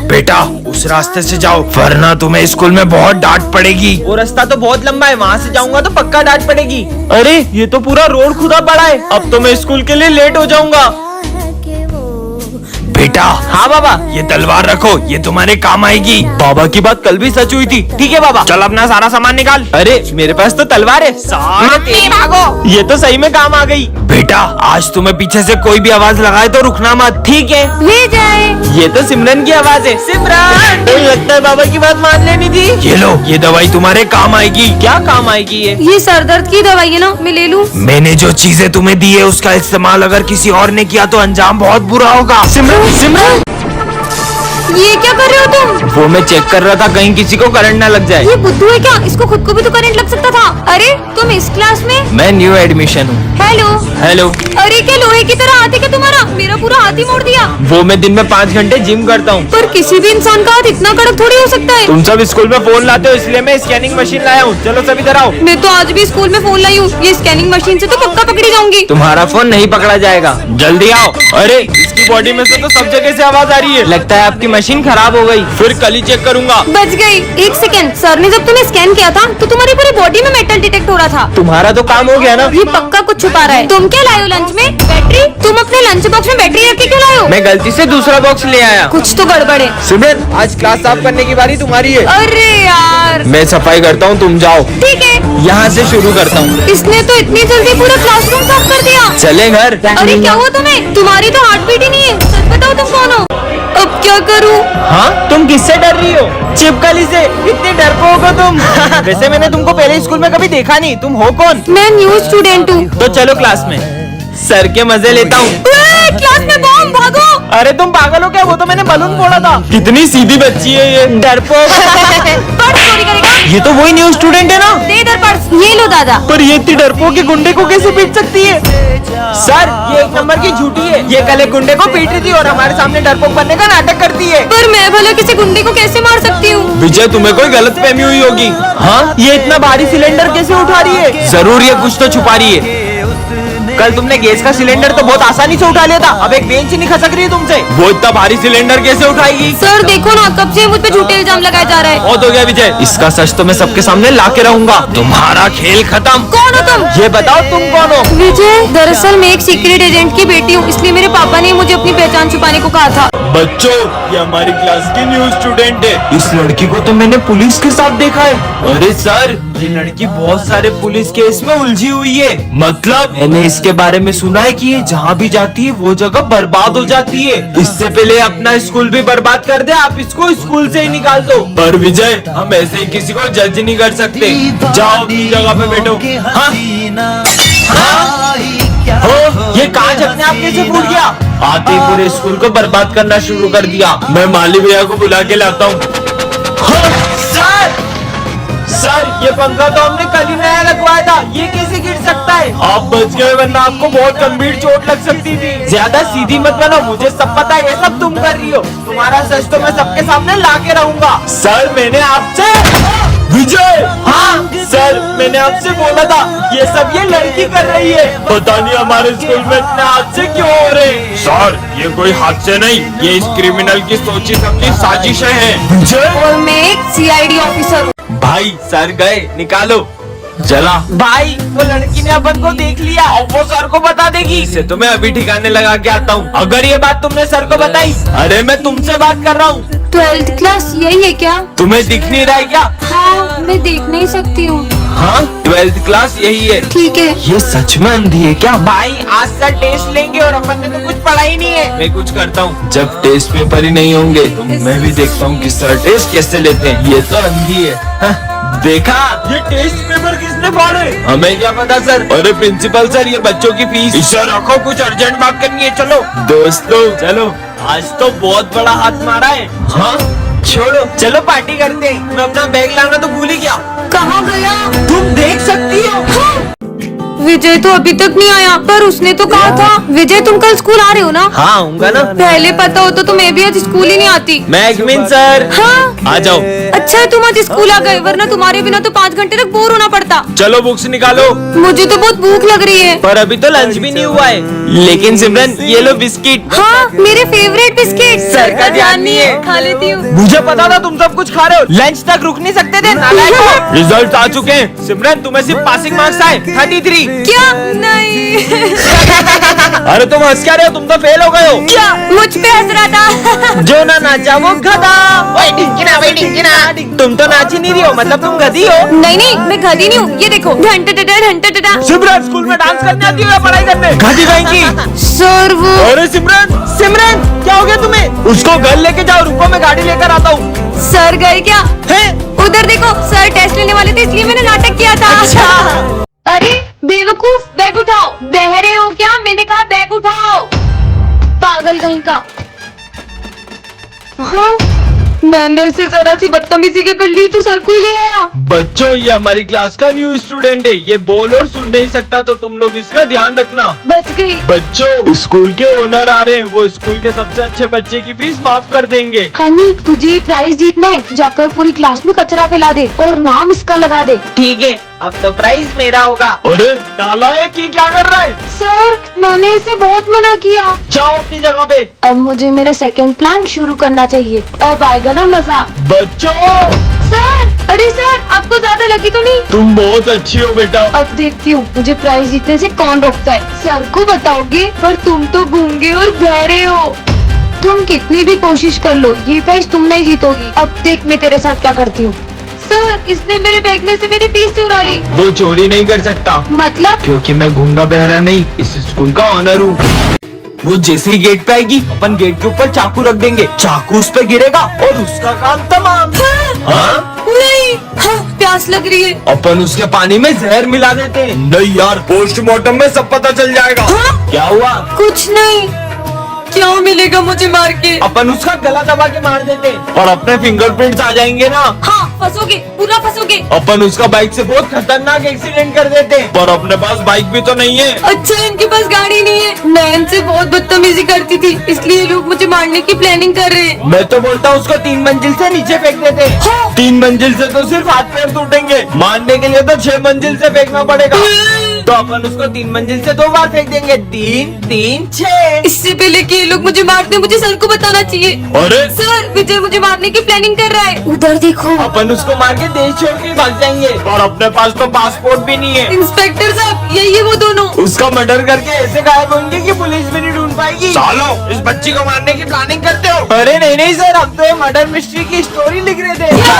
बेटा उस रास्ते से जाओ वरना तुम्हें स्कूल में बहुत डांट पड़ेगी। वो रास्ता तो बहुत लंबा है, वहाँ से जाऊंगा तो पक्का डांट पड़ेगी। अरे ये तो पूरा रोड खुदा पड़ा है, अब तो मैं स्कूल के लिए लेट हो जाऊंगा। बेटा हाँ बाबा। ये तलवार रखो, ये तुम्हारे काम आएगी। बाबा की बात कल भी सच हुई थी। ठीक है बाबा। चल अपना सारा सामान निकाल। अरे मेरे पास तो तलवार है। मम्मी भागो। ये तो सही में काम आ गई। बेटा आज तुम्हें पीछे से कोई भी आवाज लगाए तो रुकना मत। ठीक है। ले जाए। ये तो सिमरन की आवाज है। सिमरन लगता है बाबा की बात मान लेनी थी। ये लो, ये दवाई तुम्हारे काम आएगी। क्या काम आएगी ये सर दर्द की दवाई है ना, मैं ले लूं? मैंने जो चीजें तुम्हें दी है उसका इस्तेमाल अगर किसी और ने किया तो अंजाम बहुत बुरा होगा। सिमरन ये क्या कर रहे हो तुम? वो मैं चेक कर रहा था कहीं किसी को करंट ना लग जाए। ये बुद्धू है क्या? इसको खुद को भी तो करंट लग सकता था। अरे तुम इस क्लास में? मैं न्यू एडमिशन हूँ। हेलो। हेलो। अरे क्या लोहे की तरह हाथ है क्या तुम्हारा? मेरा पूरा हाथ ही मोड़ दिया। वो मैं दिन में 5 घंटे जिम करता हूँ। पर किसी भी इंसान का हाथ इतना कड़क थोड़ी हो सकता है। तुम सब स्कूल में फोन लाते हो इसलिए मैं स्कैनिंग मशीन लाया हूँ। चलो सब इधर आओ। मैं तो आज भी स्कूल में फोन लाई हूँ, ये स्कैनिंग मशीन से तो पक्का पकड़ी जाऊंगी। तुम्हारा फोन नहीं पकड़ा जाएगा, जल्दी आओ। अरे इसकी बॉडी में से तो सब जगह से आवाज आ रही है, लगता है आपकी मशीन खराब हो गई। फिर कल ही चेक करूंगा। बच गई। एक सेकंड, सर ने जब तुम्हें स्कैन किया था तो तुम्हारी पूरी बॉडी में मेटल डिटेक्ट हो रहा था। तुम्हारा तो काम हो गया ना। ये पक्का कुछ छुपा रहा है। तुम क्या लाए हो लंच में? बैटरी? तुम अपने लंच बॉक्स में बैटरी रख के क्यों लाए हो? मैं गलती से दूसरा बॉक्स ले आया। कुछ तो गड़बड़ है। सिमरन आज क्लास साफ करने की बारी तुम्हारी है। अरे यार। मैं सफाई करता हूँ, तुम जाओ। ठीक है। यहाँ से शुरू करता हूँ। इसने तो इतनी जल्दी पूरा क्लासरूम साफ कर दिया। चले घर। अरे क्या हुआ तुम्हें? तुम्हारी तो हार्ट बीट ही नहीं है। सच बताओ तुम कौन हो? अब क्या करूं? हाँ तुम किससे डर रही हो? चिपकली से। इतनी डरपोक हो तुम। वैसे मैंने तुमको पहले स्कूल में कभी देखा नहीं, तुम हो कौन? मैं न्यू स्टूडेंट हूँ। तो चलो क्लास में सर के मजे लेता हूँ। क्लास में बॉम्ब, भागो। अरे तुम पागल हो क्या? वो तो मैंने बलून फोड़ा था। कितनी सीधी बच्ची है ये, डरपोक। पर्स चोरी करेगा? ये तो वही न्यू स्टूडेंट है ना। दे इधर पर्स। ये लो दादा। पर ये इतनी डरपोक के गुंडे को कैसे पीट सकती है? सर ये 1 नंबर की झूठी है। ये कल एक गुंडे को पीट रही थी और हमारे सामने डरपोक बनने का नाटक करती है। पर मैं भला किसी गुंडे को कैसे मार सकती हूँ? विजय तुम्हें कोई गलत फहमी हुई होगी। हाँ ये इतना भारी सिलेंडर कैसे उठा रही है? जरूर ये कुछ तो छुपा रही है। कल तुमने गैस का सिलेंडर तो बहुत आसानी से उठा लिया था, अब एक बेंच नहीं खसक रही है तुमसे। वो इतना भारी सिलेंडर कैसे उठाएगी? सर देखो ना, कब से मुझ पे झूठे इल्जाम लगाया जा रहा है। बहुत हो गया विजय, इसका सच तो मैं सबके सामने ला के रहूंगा। तुम्हारा खेल खत्म। कौन हो तुम? ये बताओ तुम कौन हो? विजय, दरअसल मैं एक सीक्रेट एजेंट की बेटी हूँ, इसलिए मेरे पापा ने मुझे अपनी पहचान छुपाने को कहा था। बच्चों ये हमारी क्लास की न्यू स्टूडेंट है। इस लड़की को तो मैंने पुलिस के साथ देखा है। अरे सर ये लड़की बहुत सारे पुलिस केस में उलझी हुई है। मतलब मैंने इसके बारे में सुना है कि ये जहाँ भी जाती है वो जगह बर्बाद हो जाती है। इससे पहले अपना स्कूल भी बर्बाद कर दे, आप इसको स्कूल से ही निकाल दो। पर विजय हम ऐसे ही किसी को जज नहीं कर सकते। जाओ अपनी जगह पे बैठो। हाँ? हाँ? हो, ये कांच अपने आप कैसे फूट गया? आते ही पूरे स्कूल को बर्बाद करना शुरू कर दिया। मैं माली भैया को बुला के लाता हूँ। सर ये पंखा तो हमने कल ही नया लगवाया था, ये कैसे गिर सकता है? आप बच गए वरना आपको बहुत गंभीर चोट लग सकती थी। ज्यादा सीधी मत बनो, मुझे सब पता है ये सब तुम कर रही हो। तुम्हारा सच तो मैं सबके सामने ला के रहूंगा। सर मैंने आपसे विजय। हाँ सर मैंने आपसे बोला था ये सब ये लड़की कर रही है। पता नहीं हमारे स्कूल में इतने हादसे क्यों हो रहे। सर ये कोई हादसे नहीं, ये इस क्रिमिनल की सोची समझी साजिशें हैं। विजय और मैं एक CID ऑफिसर हूँ। भाई सर गए, निकालो। चला भाई वो लड़की ने अपन को देख लिया और वो सर को बता देगी। इसे तो मैं अभी ठिकाने लगा के आता हूँ। अगर ये बात तुमने सर को बताई, अरे मैं तुमसे बात कर रहा हूँ। 12th क्लास यही है क्या? तुम्हें दिख नहीं रहा है क्या? हाँ मैं देख नहीं सकती हूँ। हाँ 12th क्लास यही है। ठीक है। ये सच में अंधी है क्या? भाई आज सर टेस्ट लेंगे और अपन ने तो कुछ पढ़ा ही नहीं है। मैं कुछ करता हूँ, जब टेस्ट पेपर ही नहीं होंगे तो मैं भी देखता हूँ कि सर टेस्ट कैसे लेते हैं। ये तो अंधी है। हाँ? देखा ये टेस्ट पेपर किसने फाड़े? हमें क्या पता सर। अरे प्रिंसिपल सर ये बच्चों की फीस। इसे रखो, कुछ अर्जेंट बात करनी है। चलो दोस्तों चलो, आज तो बहुत बड़ा हाथ मारा है। हाँ छोड़ो, चलो पार्टी करते हैं। मैं अपना बैग लाना तो भूल ही गया। कहाँ गया? तुम देख सकती हो। हाँ। विजय तो अभी तक नहीं आया, पर उसने तो कहा था। विजय तुम कल स्कूल आ रहे हो ना? हाँ आऊंगा ना। पहले पता होता तो मैं भी आज स्कूल ही नहीं आती। मैगमिन सर। हाँ आ जाओ। अच्छा है तुम आज स्कूल आ गए, वरना तुम्हारे बिना तो 5 घंटे तक बोर होना पड़ता। चलो बुक्स निकालो। मुझे तो बहुत भूख लग रही है। पर अभी तो लंच भी नहीं हुआ है। लेकिन सिमरन ये लो बिस्किट। हाँ मेरे फेवरेट बिस्किट। सर का ध्यान नहीं है। खा लेती हूँ। मुझे पता था तुम सब कुछ खा रहे हो, लंच तक रुक नहीं सकते थे नालायक। रिजल्ट आ चुके हैं सिमरन, तुम्हें सिर्फ पासिंग मार्क्स आए 33। क्या? नहीं। अरे तुम हंस क्या रहे हो, तुम तो फेल हो गए हो। क्या? मुझ पे हंस रहा था। जो ना नाचा वो गधा। तुम तो नाच ही नहीं रही हो, मतलब तुम गधी हो। नहीं नहीं मैं गधी नहीं हूँ, ये देखो। घंटा घंटा। सिमरन स्कूल में डांस करने आती हो या पढ़ाई करने? गधी कहेंगी। सर वो। अरे सिमरन सिमरन क्या हो गया तुम्हें? उसको घर लेके जाओ, रुको मैं गाड़ी लेकर आता हूँ। सर गए क्या? है? उधर देखो, सर टेस्ट लेने वाले थे इसलिए मैंने नाटक किया था। अच्छा। अरे बेवकूफ, बैग उठाओ। बहरे हो क्या? मैंने कहा बैग उठाओ। पागल कहीं का। हाँ मैंने से जरा सी बदतमीजी के कर ली तो सर को ही ले आया। बच्चों ये हमारी क्लास का न्यू स्टूडेंट है, ये बोल और सुन नहीं सकता, तो तुम लोग इसका ध्यान रखना। बच गई। बच्चों स्कूल के ओनर आ रहे हैं, वो स्कूल के सबसे अच्छे बच्चे की फीस माफ कर देंगे। हनी तुझे प्राइज जीतना है, जाकर पूरी क्लास में कचरा फैला दे और नाम इसका लगा दे। ठीक है, अब तो प्राइज मेरा होगा। अरे नालायक ये क्या कर रहा है? सर मैंने इसे बहुत मना किया। जाओ अपनी जगह पे। अब मुझे मेरा सेकंड प्लान शुरू करना चाहिए, अब आएगा ना मजा। बच्चों सर अरे सर आपको ज्यादा लगी तो नहीं? तुम बहुत अच्छी हो बेटा। अब देखती हूँ मुझे प्राइज जीतने से कौन रोकता है। सर को बताओगे? पर तुम तो गूंगे और बहरे हो, तुम कितनी भी कोशिश कर लो ये प्राइज तुम नहीं जीतोगी। अब देख मैं तेरे साथ क्या करती हूँ। सर इसने मेरे बैग में से मेरी फीस चुरा ली। वो चोरी नहीं कर सकता, मतलब? क्योंकि मैं गूंगा बहरा नहीं, इस स्कूल का ऑनर हूँ। वो जैसे ही गेट पे आएगी अपन गेट के ऊपर चाकू रख देंगे, चाकू उस पे गिरेगा और उसका काम तमाम। हाँ? नहीं। हाँ प्यास लग रही है। अपन उसके पानी में जहर मिला देते हैं। नहीं यार, पोस्टमार्टम में सब पता चल जाएगा। हाँ? क्या हुआ? कुछ नहीं। क्या मिलेगा मुझे मार के? अपन उसका गला दबा के मार देते हैं और अपने फिंगरप्रिंट्स आ जाएंगे ना। हाँ फंसोगे, पूरा फंसोगे। अपन उसका बाइक से बहुत खतरनाक एक्सीडेंट कर देते हैं, पर अपने पास बाइक भी तो नहीं है। अच्छा इनके पास गाड़ी नहीं है। मैं इनसे बहुत बदतमीजी करती थी, इसलिए लोग मुझे मारने की प्लानिंग कर रहे हैं। मैं तो बोलता हूँ उसको 3 मंजिल से नीचे फेंक देते। हाँ। 3 मंजिल से तो सिर्फ हाथ पैर टूटेंगे, मारने के लिए तो 6 मंजिल से फेंकना पड़ेगा। तो अपन उसको 3 मंजिल से 2 बार फेंक देंगे। 3 3 6। इससे पहले कि ये लोग मुझे मारते मुझे सर को बताना चाहिए। अरे सर विजय मुझे मारने की प्लानिंग कर रहा है, उधर देखो। अपन उसको मार के देश छोड़ के भाग जाएंगे, और अपने पास तो पासपोर्ट भी नहीं है। इंस्पेक्टर साहब यही है वो दोनों। उसका मर्डर करके ऐसे गायब होंगे कि पुलिस भी नहीं ढूंढ पाएगी। सालो इस बच्ची को मारने की प्लानिंग करते हो? अरे नहीं नहीं सर, हम तो ये मर्डर मिस्ट्री की स्टोरी लिख रहे थे।